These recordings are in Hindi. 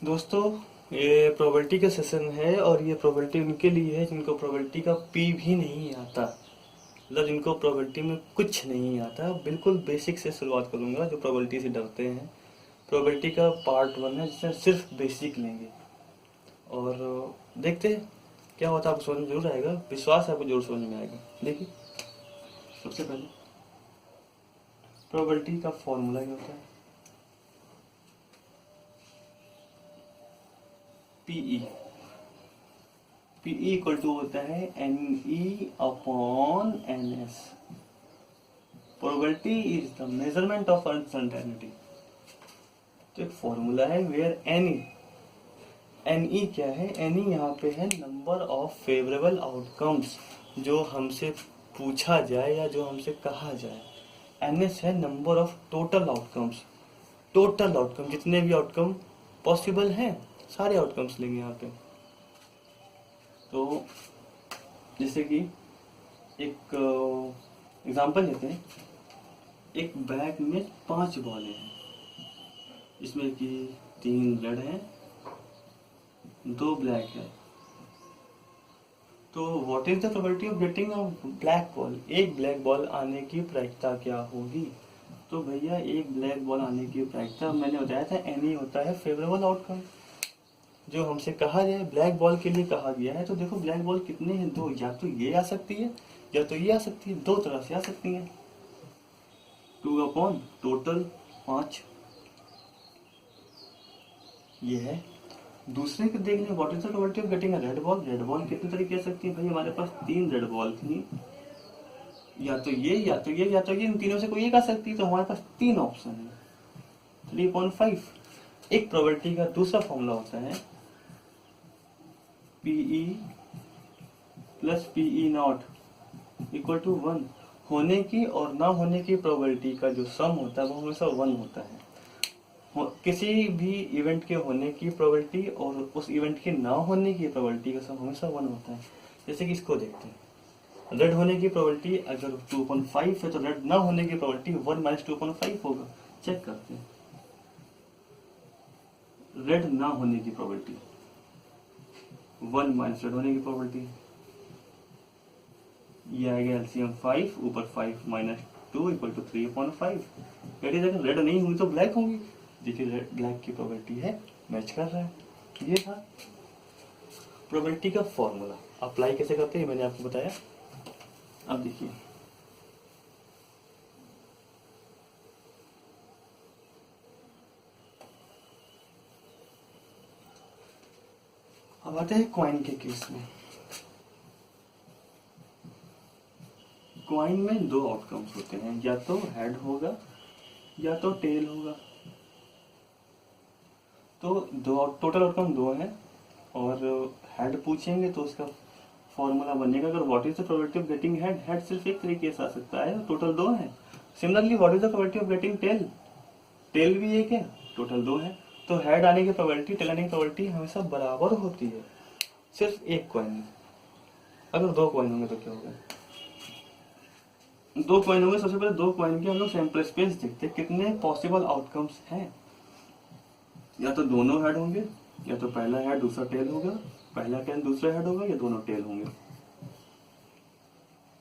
दोस्तों, ये प्रोबेबिलिटी का सेशन है और ये प्रोबेबिलिटी उनके लिए है जिनको प्रोबेबिलिटी का पी भी नहीं आता। मतलब जिनको प्रोबेबिलिटी में कुछ नहीं आता। बिल्कुल बेसिक से शुरुआत करूंगा, जो प्रोबेबिलिटी से डरते हैं। प्रोबेबिलिटी का पार्ट 1 है जिसमें सिर्फ बेसिक लेंगे और देखते हैं क्या होता है। आपको समझ में जरूर आएगा, विश्वास है आपको जरूर समझ में आएगा। देखिए, सबसे पहले प्रोबेबिलिटी का फॉर्मूला क्या होता है? पीई। पीई इक्वल टू होता है NE upon NS। Probability is the measurement of uncertainty. तो एक फॉर्मूला है वेयर NE क्या है? NE यहाँ पे है नंबर ऑफ फेवरेबल आउटकम्स, जो हमसे पूछा जाए या जो हमसे कहा जाए। NS है number of total outcomes. Total outcome, जितने भी आउटकम पॉसिबल हैं, सारे आउटकम्स लेंगे यहाँ पे। तो जैसे कि एक एग्जांपल लेते हैं। एक बैग में 5 बॉलें हैं, इसमें कि 3 रेड हैं, 2 ब्लैक है। तो what is the probability of getting a black ball? एक ब्लैक बॉल आने की प्रायिकता क्या होगी? तो भैया एक ब्लैक बॉल आने की प्रायिकता मैंने बताया था NE होता है फेवरेबल आउटकम, जो हमसे कहा जाए। ब्लैक बॉल के लिए कहा गया है। तो देखो ब्लैक बॉल कितने हैं? 2। या तो ये आ सकती है या तो ये आ सकती है, 2 तरह से आ सकती है। 2 अपॉन टोटल 5 ये है। दूसरे के देख लें, what is the probability of getting a red ball? Red ball कितने तरीके आ सकती है? भाई हमारे पास 3 रेड बॉल थी, या तो ये या तो ये या तो ये, इन तीनों से कोई एक आ सकती है। तो हमारे पास 3 ऑप्शन है, 3/5। एक प्रोबेबिलिटी का दूसरा फॉर्मूला होता है PE plus PE not equal to 1। होने की और ना होने की प्रोबेबिलिटी का जो सम होता है वो हमेशा 1 होता है। किसी भी इवेंट के होने की प्रोबेबिलिटी और उस इवेंट के ना होने की प्रोबेबिलिटी का सम हमेशा 1 होता है। जैसे कि इसको देखते हैं, रेड होने की प्रोबेबिलिटी अगर 2.5 है तो रेड ना होने की प्रोबेबिलिटी 1 - 2.5 होगा। चेक करते हैं, रेड ना होने की प्रोबेबिलिटी 1 - रेड होने की प्रोबेबिलिटी, ये आएगा LCM 5, ऊपर 5 - 2 इक्वल टू 3/5। अगर रेड नहीं हुई तो ब्लैक होंगी। देखिए रेड ब्लैक की प्रोबेबिलिटी है, मैच कर रहा है। ये था प्रोबेबिलिटी का फॉर्मूला। अप्लाई कैसे करते हैं मैंने आपको बताया। अब देखिए, अब आते हैं कॉइन के केस में। कॉइन में 2 आउटकम्स होते हैं, या तो हेड होगा या तो टेल होगा। तो टोटल आउटकम 2 है और हेड पूछेंगे तो उसका फॉर्मूला बनेगा। अगर what is the probability of getting head, head सिर्फ एक तरीके से आ सकता है, टोटल 2 है। Similarly what is the probability of getting tail, tail भी एक है, टोटल 2 है। तो हेड आने की प्रोबेबिलिटी, टेल आने की प्रोबेबिलिटी हमेशा बराबर होती है, सिर्फ एक कॉइन में। अगर 2 कॉइन होंगे तो क्या होगा? 2 कॉइन होंगे, सबसे पहले 2 कॉइन के हम लोग सैंपल स्पेस देखते हैं, कितने पॉसिबल आउटकम्स हैं। या तो दोनों हेड होंगे, या तो पहला हेड दूसरा टेल होगा, पहला टेल दूसरा हेड होगा, या दोनों टेल होंगे।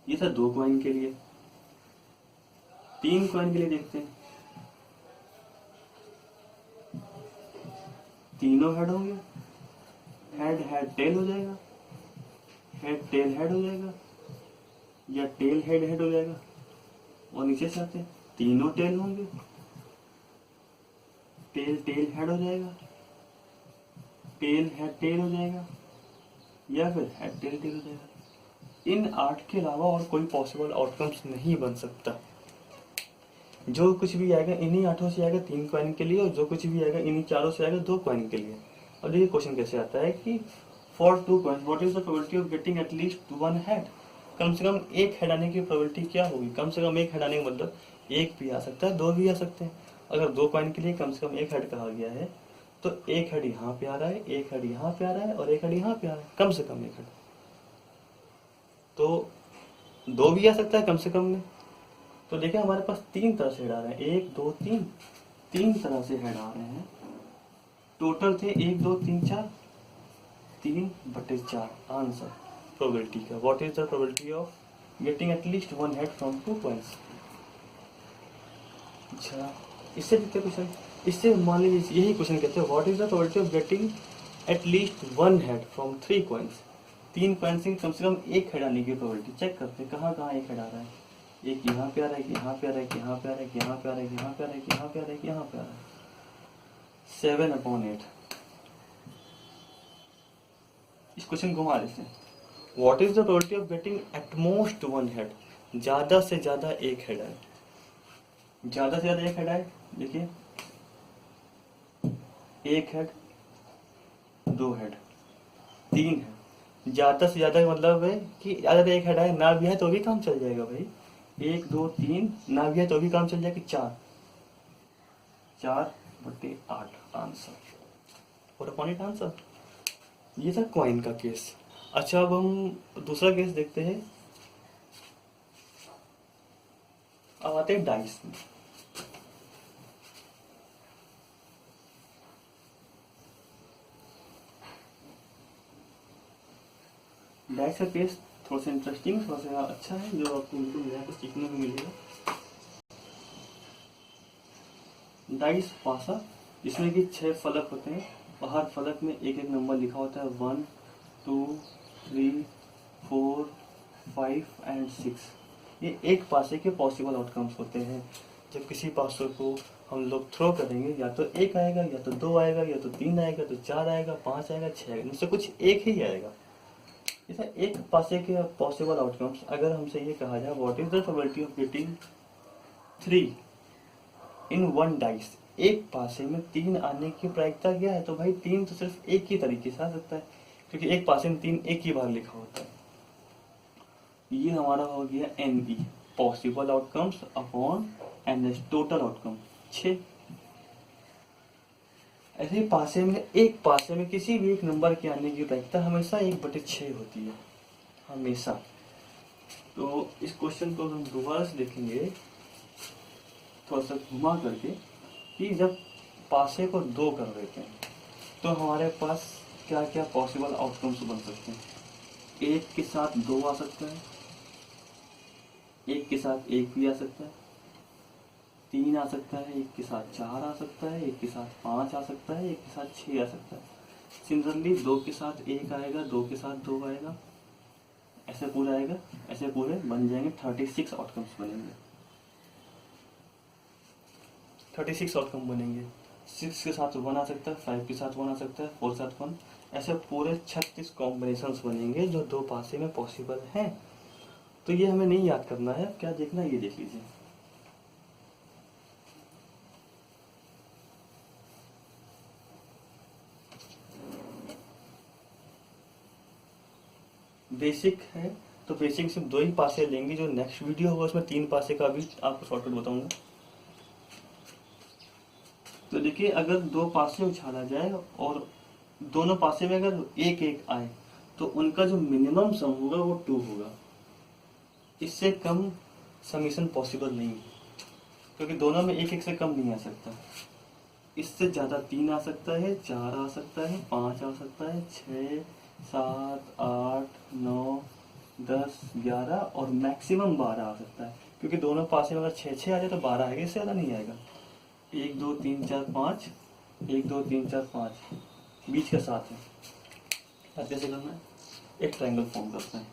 ये था 2 कॉइन के लिए। 3 कॉइन के लिए देखते हैं, तीनों हेड होंगे, हेड हेड टेल हो जाएगा, हेड टेल हेड हो जाएगा, या टेल हेड हेड हो जाएगा। और नीचे से आते हैं, तीनों टेल होंगे, टेल टेल हेड हो जाएगा, टेल हेड टेल हो जाएगा, या फिर हेड टेल टेल हो जाएगा। इन 8 के अलावा और कोई पॉसिबल आउटकम्स नहीं बन सकता। जो कुछ भी आएगा इन्हीं 8 से आएगा 3 कॉइन के लिए, और जो कुछ भी आएगा इन्हीं 4 से आएगा 2 कॉइन के लिए। और देखिए क्वेश्चन कैसे आता है कि for 2 coins what is the probability of getting at least 1 head. कम से कम एक हेड आने की प्रोबेबिलिटी क्या होगी? कम से कम एक हेड आने का मतलब एक भी आ सकता है, 2 भी आ सकते हैं। अगर 2 कॉइन के लिए कम से कम एक हेड कहा गया है तो एक हेड यहाँ पे आ रहा है, एक हेड यहाँ पे आ रहा है और एक हेड यहाँ पे आ रहा है, कम से कम एक हेड। तो 2 भी आ सकता है कम से कम में। तो देखिए हमारे पास 3 तरह से हेड आ रहे हैं, 1 2 3, 3 तरह से हेड आ रहे हैं। टोटल थे 1 2 3 4, 3/4 आंसर प्रोबेबिलिटी का। What is the probability of getting at least one head from 2 coins. अच्छा, इससे कितने क्वेश्चन, इससे मान लीजिए यही क्वेश्चन कहते हैं what is the probability of getting at least one head from 3 coins. 3 coin से कम एक हेड आने की प्रोबेबिलिटी चेक करते हैं, कहाँ कहाँ एक हेड आ रहा है। एक यहाँ पे आ रहा है, यहाँ पे आ रहा है, यहाँ पे आ रहा है, यहाँ पे आ रहा है, यहाँ पे आ रहा है, यहाँ पे आ रहा है, यहाँ पे आ रहा है। 7/8। इस क्वेश्चन को घुमा देते हैं। What is the probability of getting at most one head, ज्यादा से ज्यादा एक हेड आए। ज्यादा से ज्यादा एक हेड आए, देखिए 1 हेड, 2 हेड, 3 हेड। ज्यादा से ज्यादा मतलब है कि ज्यादा एक हेड आए, ना भी है तो भी काम चल जाएगा भाई। 1 2 3 ना भी है तो भी काम चल जाएगा। 4/8 आंसर और अपॉन इट आंसर। ये था क्वाइन का केस। अच्छा, अब हम दूसरा केस देखते हैं। अब आते हैं डाइस में। डाइस का केस थोड़ा सा इंटरेस्टिंग, थोड़ा सा अच्छा है, जो आपको बिल्कुल नया कुछ सीखने को मिलेगा। डाइस पासा, इसमें कि 6 फलक होते हैं और हर फलक में एक एक नंबर लिखा होता है, 1 2 3 4 5 एंड 6। ये एक पासे के पॉसिबल आउटकम्स होते हैं। जब किसी पासों को हम लोग थ्रो करेंगे, या तो 1 आएगा, या तो 2 आएगा, या तो 3 आएगा, तो 4 आएगा, 5 आएगा, 6 आएगा, इनसे कुछ एक ही आएगा। जैसे एक पासे के पॉसिबल आउटकम्स, अगर हमसे ये कहा जाए what is the probability of getting 3 in 1 dice, एक पासे में 3 आने की प्रायिकता क्या है, तो भाई 3 तो सिर्फ एक ही तरीके से आ सकता है, क्योंकि एक पासे में 3 एक ही बार लिखा होता है। ये हमारा हो गया NE, possible outcomes upon NS, total outcome 6। ऐसे ही पासे में, एक पासे में किसी भी एक नंबर के आने की प्रायिकता हमेशा 1/6 होती है, हमेशा। तो इस क्वेश्चन को हम दोबारा से देखेंगे थोड़ा सा घुमा करके, कि जब पासे को 2 कर देते हैं तो हमारे पास क्या क्या पॉसिबल आउटकम्स बन सकते हैं। 1 के साथ 2 आ सकता है, 1 के साथ 1 भी आ सकता है, 3 आ सकता है, 1 के साथ 4 आ सकता है, 1 के साथ 5 आ सकता है, 1 के साथ 6 आ सकता है। सिमिलरली 2 के साथ 1 आएगा, 2 के साथ 2 आएगा, ऐसे पूरा आएगा, ऐसे पूरे बन जाएंगे 36 आउटकम्स बनेंगे। 36 आउटकम बनेंगे। 6 के साथ 1 आ सकता है, 5 के साथ 1 आ सकता है, 4 के साथ 1, ऐसे पूरे 36 कॉम्बिनेशंस बनेंगे जो 2 पासे में पॉसिबल हैं। तो ये हमें नहीं याद करना है, क्या देखना है ये देख लीजिए। बेसिक है तो बेसिक सिर्फ 2 ही पासे लेंगे, जो नेक्स्ट वीडियो होगा उसमें 3 पासे का भी आपको शॉर्टकट बताऊंगा। तो देखिए, अगर 2 पासे उछाला जाए और दोनों पासे में अगर 1 1 आए तो उनका जो मिनिमम सम होगा वो 2 होगा। इससे कम समीशन पॉसिबल नहीं, क्योंकि दोनों में 1 1 से कम नहीं आ सकता। इससे ज़्यादा 3 आ सकता है, 4 आ सकता है, 5 आ सकता है, 6 7 8 9 10 11 और मैक्सिमम 12 आ सकता है, क्योंकि दोनों पास में अगर 6 6 आ जाए तो 12 आएगा, इससे ज़्यादा नहीं आएगा। 1 2 3 4 5, 1 2 3 4 5, बीच का 7 है। अब कैसे करना है, एक ट्रायंगल फॉर्म करते हैं।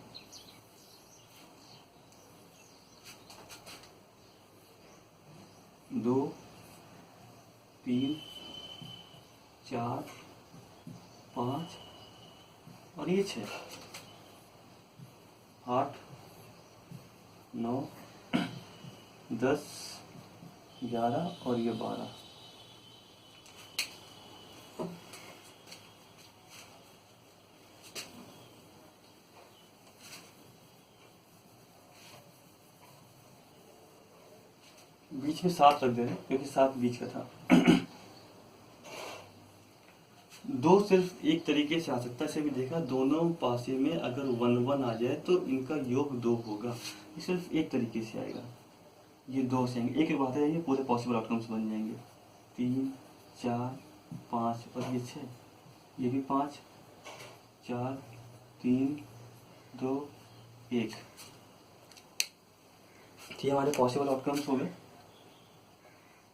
दो 3 4 5 और ये 6, 8 9 10 11 और ये 12। बीच में 7 रख दे रहे क्योंकि 7 बीच का था। 2 सिर्फ एक तरीके से आ सकता है, ऐसे भी देखा, दोनों पासे में अगर 1 1 आ जाए तो इनका योग 2 होगा। ये सिर्फ एक तरीके से आएगा, ये 2 से आएंगे, एक एक बात है, ये पूरे पॉसिबल आउटकम्स बन जाएंगे। 3 4 5 और ये 6, ये भी 5, 4, 3, 2, 1। ये हमारे पॉसिबल आउटकम्स हो गए।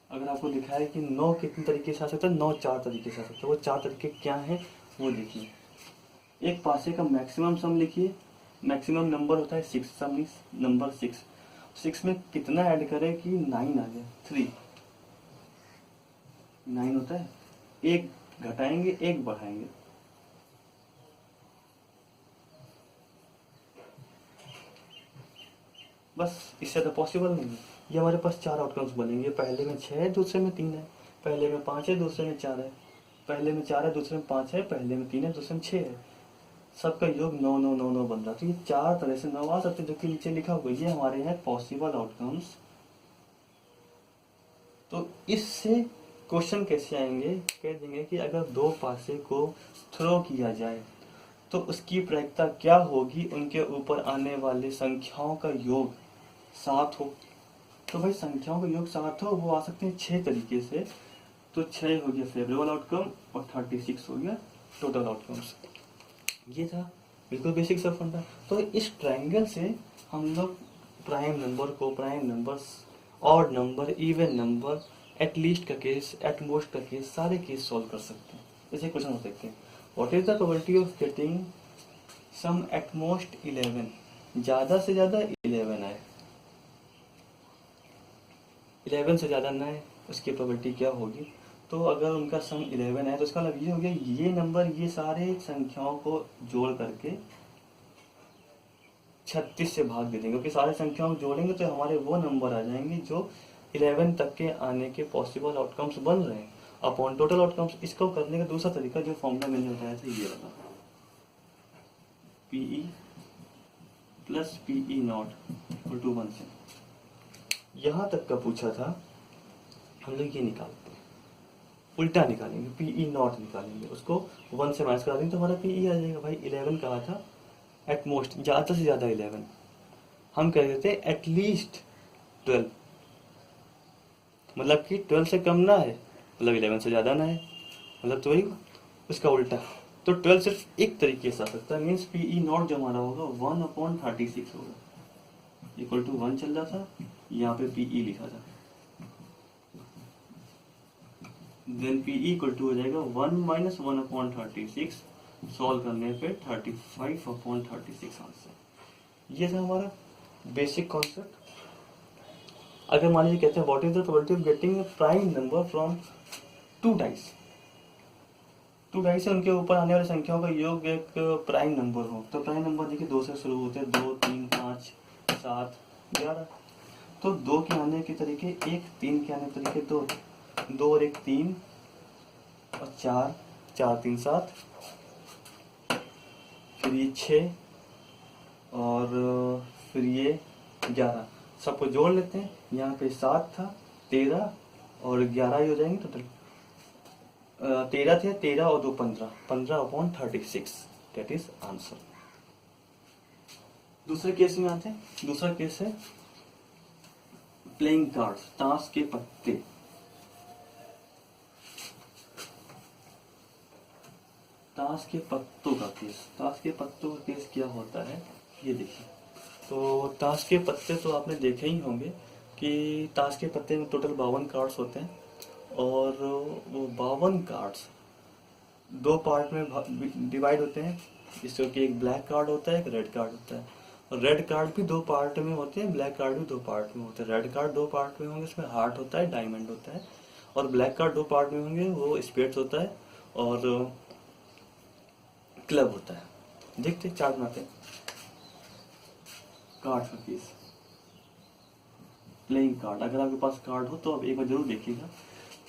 अगर आपको दिखा है कि 9 कितने तरीके से आ सकता है, 9 4 तरीके से आ सकता है। वो 4 तरीके क्या हैं वो देखिए। एक पासे का मैक्सिमम सम लिखिए। मैक्सिमम नंबर होता है 6, सम इज नंबर 6। 6 में कितना ऐड करें कि 9 आ जाए, 3, 9 होता है। एक घटाएंगे, एक बढ़ाएंगे। बस इससे तो पॉसिबल नहीं है। ये हमारे पास 4 आउटकम्स बनेंगे। पहले में 6 है, दूसरे में 3 है। पहले में 5 है, दूसरे में 4 है। पहले में 4 है, दूसरे में 5 है। पहले में 3 है, दूसरे में 6 है। सबका योग 9 9 9 9 बन रहा है। तो ये 4 तरह से 9 आ सकते हैं, जो कि नीचे लिखा हुआ। ये हमारे हैं पॉसिबल आउटकम्स। तो इससे क्वेश्चन कैसे आएंगे, कह देंगे कि अगर 2 पासे को थ्रो किया जाए तो उसकी प्रायिकता क्या होगी, उनके ऊपर आने वाले संख्याओं का योग 7 हो। तो भाई संख्याओं का योग 7 हो, वो आ सकते हैं 6 तरीके से। तो 6 हो गया फेवरेबल आउटकम और 36 हो गया टोटल आउटकम्स। ये था बिल्कुल बेसिक सा फंडा। तो इस ट्रायंगल से हम लोग प्राइम नंबर को, prime numbers, odd number, even number, at least का केस, एटमोस्ट का केस, सारे केस सॉल्व कर सकते हैं। जैसे क्वेश्चन हो सकते हैं, what is the probability of getting sum at most 11, ज्यादा से ज्यादा 11 आए, 11 से ज्यादा ना आए, उसकी प्रोबेबिलिटी क्या होगी। तो अगर उनका सम 11 है तो इसका मतलब ये हो गया, ये नंबर ये सारे संख्याओं को जोड़ करके 36 से भाग दे देंगे, क्योंकि सारे संख्याओं को जोड़ेंगे तो हमारे वो नंबर आ जाएंगे जो 11 तक के आने के पॉसिबल आउटकम्स बन रहे हैं अपॉन टोटल आउटकम्स। इसको करने का दूसरा तरीका जो फॉर्मूला मैंने बताया था, ये वाला PE plus PE not equal to 1 से। यहाँ तक का पूछा था, हम लोग ये निकालते हैं, उल्टा निकालेंगे, PE नॉट निकालेंगे, उसको 1 से माइनस करा देंगे तो हमारा PE आ जाएगा। भाई 11 कहा था, एटमोस्ट ज़्यादा से ज़्यादा 11, हम कह देते हैं एटलीस्ट 12, मतलब कि 12 से कम ना है, मतलब 11 से ज़्यादा ना है, मतलब तो वही उसका उल्टा। तो 12 सिर्फ एक तरीके से आ सकता है, मीन्स PE नॉट जो हमारा होगा 1/36 होगा, इक्वल टू 1 चल रहा था, यहाँ पे PE लिखा था, देन PE इक्वल टू हो जाएगा 1 - 1/36, सॉल्व करने पे 35/36 आंसर। ये था हमारा बेसिक कॉन्सेप्ट। अगर मान लीजिए कहते हैं what is the probability of getting prime number from 2 dice, 2 dice से उनके ऊपर आने वाली संख्याओं का योग एक प्राइम नंबर हो। तो प्राइम नंबर देखिए 2 से शुरू होते हैं, 2 3 5 7 11। तो 2 के आने के तरीके 1, 3 के आने के तरीके 2, 2 और 1 3 और 4, 4 3 7, फिर ये 6 और फिर ये 11। सबको जोड़ लेते हैं, यहाँ पे 7 था, 13 और 11 ही हो जाएंगे टोटल। 13 थे, 13 और 2 15, 15/36, दैट इज आंसर। दूसरे केस में आते हैं। दूसरा केस है प्लेइंग कार्ड्स, ताश के पत्ते। ताश के पत्तों का केस, ताश के पत्तों का केस क्या होता है ये देखिए। तो ताश के पत्ते तो आपने देखे ही होंगे कि ताश के पत्ते में टोटल 52 कार्ड्स होते हैं, और वो 52 कार्ड्स 2 पार्ट में डिवाइड होते हैं, जिसमें कि एक ब्लैक कार्ड होता है, एक रेड कार्ड होता है। और रेड कार्ड भी 2 पार्ट में होते हैं, ब्लैक कार्ड भी 2 पार्ट में होते हैं। रेड कार्ड 2 पार्ट में होंगे, उसमें हार्ट होता है, डायमंड होता है। और ब्लैक कार्ड 2 पार्ट में होंगे, वो स्पेड्स होता है और क्लब होता है। देखते चार्ट बनाते हैं कार्ड का केस। प्लेइंग कार्ड, अगर आपके पास कार्ड हो तो आप एक बार जरूर देखिएगा।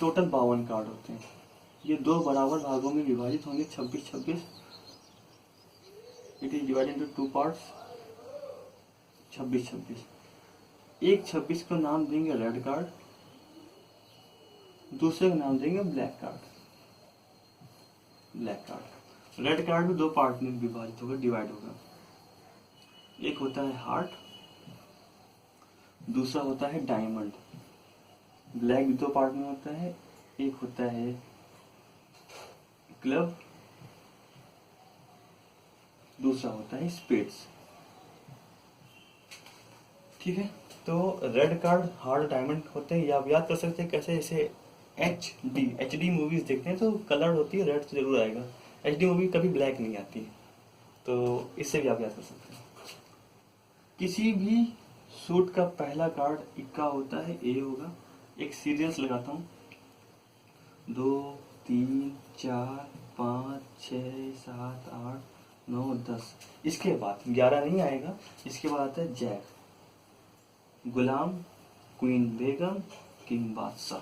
टोटल 52 कार्ड होते हैं, ये 2 बराबर भागों में विभाजित होंगे, 26 26। It is divided into 2 parts, 26 26। एक 26 को नाम देंगे रेड कार्ड, दूसरे को नाम देंगे black card. Black card, red card भी 2 पार्ट में विभाजित होगा, डिवाइड होगा। एक होता है हार्ट, दूसरा होता है डायमंड। ब्लैक भी 2 पार्ट में होता है, एक होता है क्लब, दूसरा होता है स्पेड्स। ठीक है, तो रेड कार्ड हार्ड डायमंड होते हैं, या आप याद कर सकते हैं कैसे, जैसे एच डी मूवीज देखते हैं तो कलर होती है रेड तो जरूर आएगा, एच डी मूवी कभी ब्लैक नहीं आती, तो इससे भी आप याद कर सकते हैं। किसी भी सूट का पहला कार्ड इक्का होता है, ए होगा। एक सीरियल्स लगाता हूँ, 2 3 4 5 6 7 8 9 10, इसके बाद 11 नहीं आएगा, इसके बाद आता है जैक, गुलाम, क्वीन बेगम, किंग बादशाह।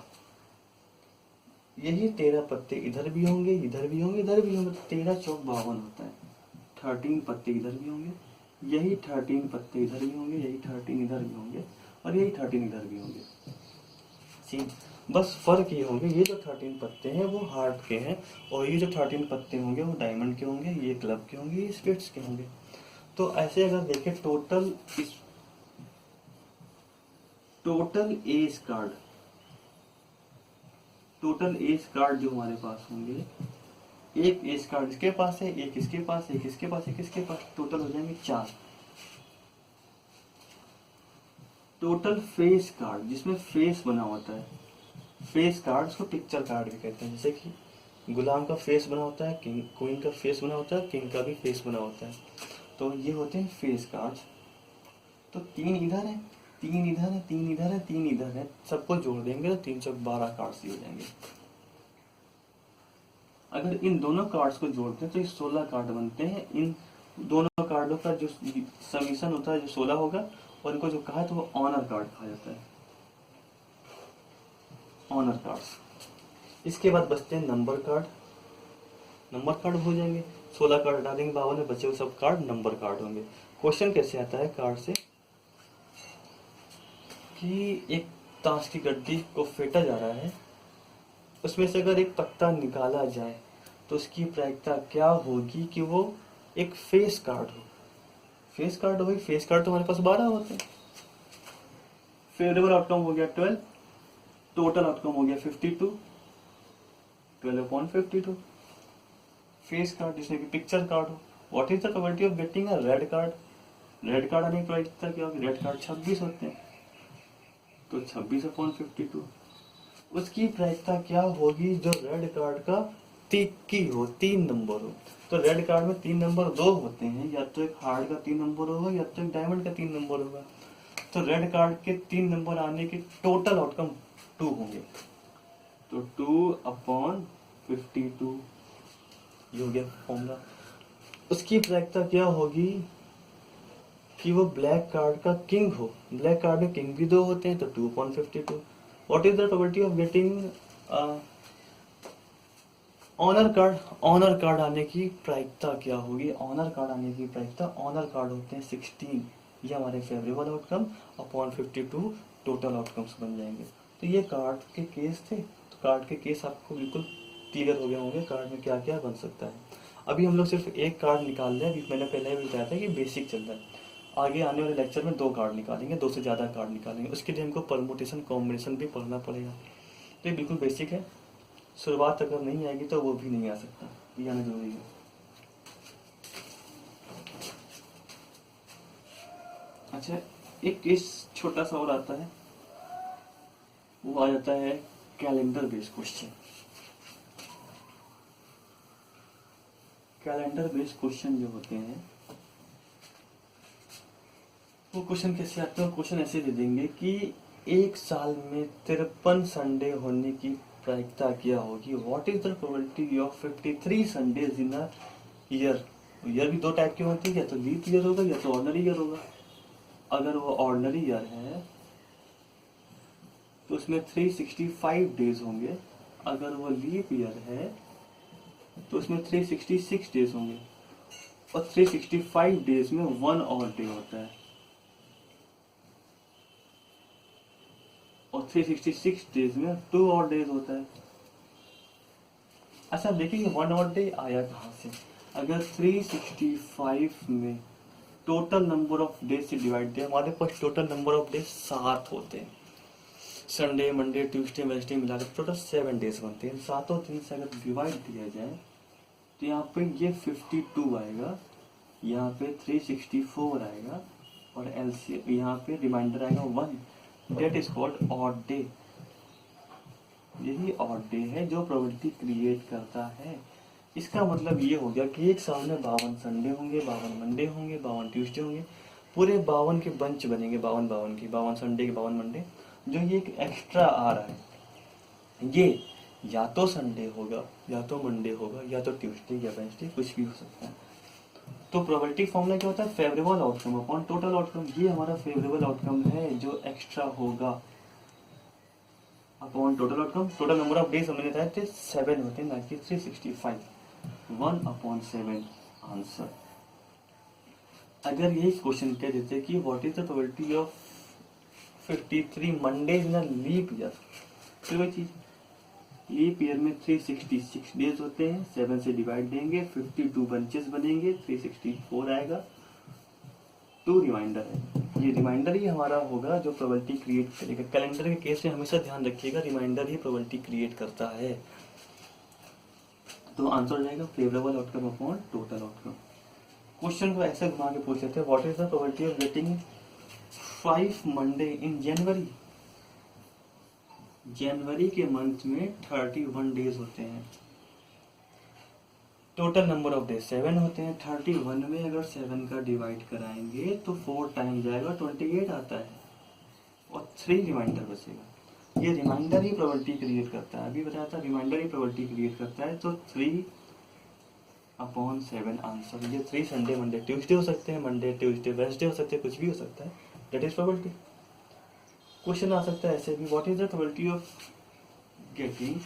यही 13 पत्ते इधर भी होंगे, इधर भी होंगे, इधर भी होंगे, 13 चौक 52 होता है। 13 पत्ते इधर भी होंगे, यही 13 पत्ते इधर भी होंगे, यही 13 इधर भी होंगे, और यही 13 इधर भी होंगे। सी, बस फर्क ये होंगे, ये जो 13 पत्ते हैं वो हार्ट के हैं, और ये जो 13 पत्ते होंगे वो डायमंड के होंगे, ये क्लब के होंगे, ये स्पेड्स के होंगे। तो ऐसे अगर देखें टोटल एज कार्ड जो हमारे पास होंगे, एक एज कार्ड इसके पास है, एक इसके पास, एक इसके पास, एक इसके पास, टोटल हो जाएंगे 4। टोटल फेस कार्ड जिसमें फेस बना होता है, फेस कार्ड उसको पिक्चर कार्ड भी कहते हैं, जैसे कि गुलाम का फेस बना होता है, किंग क्वीन का फेस बना होता है, किंग का भी फेस बना होता है, तो ये होते हैं फेस कार्ड्स। तो 3 इधर है, 3 इधर है, 3 इधर है, 3 इधर है, सबको जोड़ देंगे तो 312 कार्ड्स ही हो जाएंगे। अगर इन दोनों कार्ड्स को जोड़ते हैं तो ये 16 कार्ड बनते हैं। इन दोनों कार्डों का जो समीशन होता है जो 16 होगा, और इनको जो कहा है तो वो ऑनर कार्ड कहा जाता है, ऑनर कार्ड्स। इसके बाद बचते हैं नंबर कार्ड, नंबर कार्ड हो जाएंगे, 16 कार्ड हटा देंगे, 52 में बचे हुए सब कार्ड नंबर कार्ड होंगे। क्वेश्चन कैसे आता है कार्ड से कि एक ताश की गड्डी को फेंटा जा रहा है, उसमें से अगर एक पत्ता निकाला जाए तो उसकी प्रायिकता क्या होगी कि वो एक फेस कार्ड हो। फेस कार्ड हो, फेस कार्ड तो हमारे पास 12 होते हैं। फेवरेबल आउटकम हो गया 12, टोटल आउटकम हो गया 52, 12/52। फेस कार्ड जिसमें कि पिक्चर कार्ड हो, what is the probability of getting a red card, red card आने की प्रायिकता क्या होगी, रेड कार्ड 26 होते हैं, तो 26/52। उसकी प्रायिकता क्या होगी जो रेड कार्ड का की हो, 3 नंबर हो। तो रेड कार्ड में 3 नंबर 2 होते हैं, या तो एक हार्ड का 3 नंबर होगा, या तो एक डायमंड का 3 नंबर होगा। तो रेड कार्ड के 3 नंबर आने के टोटल आउटकम 2 होंगे, तो 2/52 ये हो गया फॉर्मूला। उसकी प्रायिकता क्या होगी कि वो ब्लैक कार्ड का किंग हो, ब्लैक कार्ड में किंग भी 2 होते हैं, तो 2/52। What is the probability of getting honour card, honour card आने की प्रायिकता क्या होगी, ऑनर कार्ड आने की प्रायिकता, ऑनर कार्ड होते हैं 16, ये हमारे favourable outcome upon 52 total outcomes बन जाएंगे। तो ये कार्ड के केस थे, तो कार्ड के केस आपको बिल्कुल क्लियर हो गए होंगे कार्ड में क्या क्या बन सकता है। अभी हम लोग सिर्फ एक कार्ड निकाल रहे हैं, अभी मैंने पहले भी बताया था कि बेसिक चल रहा है, आगे आने वाले लेक्चर में 2 कार्ड निकालेंगे, 2 से ज़्यादा कार्ड निकालेंगे, उसके लिए हमको परमुटेशन कॉम्बिनेशन भी पढ़ना पड़ेगा। तो ये बिल्कुल बेसिक है, शुरुआत अगर नहीं आएगी तो वो भी नहीं आ सकता, ये आना जरूरी है। अच्छा, एक केस छोटा सा और आता है, वो आ जाता है calendar based question. Calendar based question जो होते हैं वो क्वेश्चन कैसे आते हैं, क्वेश्चन ऐसे दे देंगे कि एक साल में 53 संडे होने की प्रायिकता क्या होगी, what is the probability of 53 Sundays in a year. Year भी 2 टाइप के होते हैं, या तो लीप ईयर होगा या तो ऑर्डिनरी ईयर होगा। अगर वो ऑर्डिनरी ईयर है तो उसमें 365 डेज होंगे, अगर वो लीप ईयर है तो उसमें 366 डेज होंगे, और 365 डेज में 1 और डे होता है, और 366 डेज में 2 और डेज होता है। अच्छा देखिए 1 और डे आया कहाँ से, अगर 365 में टोटल नंबर ऑफ डेज से डिवाइड दिया, हमारे पास टोटल नंबर ऑफ डेज 7 होते हैं, संडे मंडे ट्यूसडे वेडनेसडे मिलाकर टोटल 7 डेज बनते हैं। 7 दिन से अगर डिवाइड दिया जाए तो यहाँ पे ये 52 आएगा, यहाँ पे 364 आएगा, और एलसीएम यहाँ पे रिमाइंडर आएगा 1। Date is called odd day. यही ऑड डे है जो प्रोबेबिलिटी क्रिएट करता है। इसका मतलब ये हो गया कि एक साल में 52 संडे होंगे, 52 मंडे होंगे, 52 ट्यूसडे होंगे, पूरे 52 के बंच बनेंगे, 52 की 52 संडे के 52 मंडे। जो ये एक एक्स्ट्रा आ रहा है, ये या तो संडे होगा, या तो मंडे होगा, या तो ट्यूसडे या वेडनेसडे, कुछ भी हो सकता है। तो प्रोबेबिलिटी फॉर्मूला क्या होता है? Favourable outcome upon total outcome. ये हमारा फेवरेबल आउटकम है जो एक्स्ट्रा होगा upon total outcome. Total number of days हमने बताया थे 7 होते हैं, ना कि 365। 1/7 आंसर। अगर यही क्वेश्चन कह देते कि what is the probability of 53 Mondays in a leap year, फिर वही चीज, लीप ईयर में 366 डेज होते हैं, 7 से डिवाइड देंगे, 52 बंचेस बनेंगे, 364 आएगा, 2 रिमाइंडर है। ये रिमाइंडर ही हमारा होगा जो प्रोबेबिलिटी क्रिएट करेगा। कैलेंडर के केस में हमेशा ध्यान रखिएगा, रिमाइंडर ही प्रोबेबिलिटी क्रिएट करता है। तो आंसर हो जाएगा favourable outcome upon total outcome. Question को ऐसे घुमा के पूछ लेते हैं, what is the probability of getting 5 Monday in January. जनवरी के मंथ में 31 डेज होते हैं, टोटल नंबर ऑफ डेज 7 होते हैं। 31 में अगर 7 का डिवाइड कराएंगे तो 4 टाइम जाएगा, 28 आता है, और 3 रिमाइंडर बचेगा। ये रिमाइंडर ही प्रोबेबिलिटी क्रिएट करता है, अभी बताया था रिमाइंडर ही प्रोबेबिलिटी क्रिएट करता है। तो 3/7 आंसर। ये 3 संडे मंडे ट्यूसडे हो सकते हैं, मंडे ट्यूसडे वेडनेसडे हो सकते हैं, कुछ भी हो सकता है, दैट इज प्रोबेबिलिटी। क्वेश्चन आ सकता है ऐसे भी, what is the probability of getting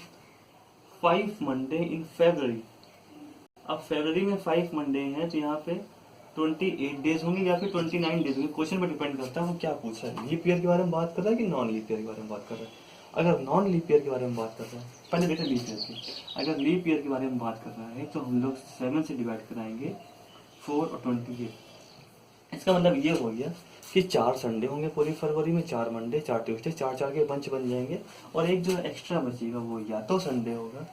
5 Monday in February. अब फरवरी में 5 मंडे हैं, तो यहाँ पे 28 डेज होंगे या फिर 29 डेज होंगे। क्वेश्चन पर डिपेंड करता है वो क्या पूछ रहा है, लीप ईयर के बारे में बात कर रहा है कि नॉन लीप ईयर के बारे में बात कर रहा है। अगर नॉन लीप ईयर के बारे में बात कर रहा है, पहले देखें लीप ईयर की। अगर लीप ईयर के बारे में बात कर रहा है तो हम लोग 7 से डिवाइड कराएंगे, 4 और 28। इसका मतलब ये हो गया कि 4 संडे होंगे पूरी फरवरी में, 4 मंडे, 4 ट्यूसडे, 4 के बंच बन जाएंगे, और एक जो एक्स्ट्रा बचेगा वो या तो संडे होगा,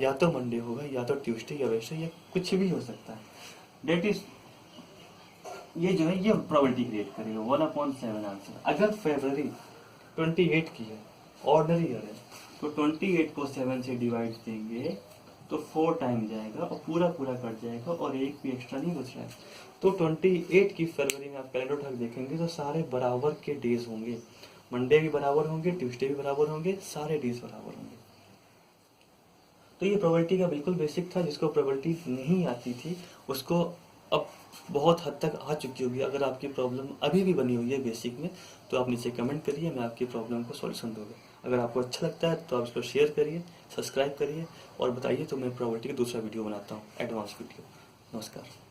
या तो मंडे होगा, या तो ट्यूसडे या वेडनेसडे, या कुछ भी हो सकता है। डेट इज, ये जो है ये प्रोबेबिलिटी क्रिएट करेगा 1/7 आंसर। अगर फरवरी 28 की है, ऑर्डिनरी ईयर है, तो 28 को 7 से डिवाइड देंगे तो 4 टाइम जाएगा और पूरा पूरा कट जाएगा, और एक भी एक्स्ट्रा नहीं बच रहा है। तो 28 की फरवरी में आप कैलेंडर उठा देखेंगे तो सारे बराबर के डेज होंगे, मंडे भी बराबर होंगे, ट्यूसडे भी बराबर होंगे, सारे डेज बराबर होंगे। तो ये प्रोबेबिलिटी का बिल्कुल बेसिक था। जिसको प्रोबेबिलिटी नहीं आती थी उसको अब बहुत हद तक आ चुकी होगी। अगर आपकी प्रॉब्लम अभी भी बनी हुई है बेसिक में, तो आप नीचे कमेंट करिए, मैं आपकी प्रॉब्लम को सॉल्यूशन दूंगा। अगर आपको अच्छा लगता है तो आप इसको शेयर करिए, सब्सक्राइब करिए, और बताइए तो मैं प्रोबेबिलिटी का दूसरा वीडियो बनाता हूँ, एडवांस वीडियो। नमस्कार।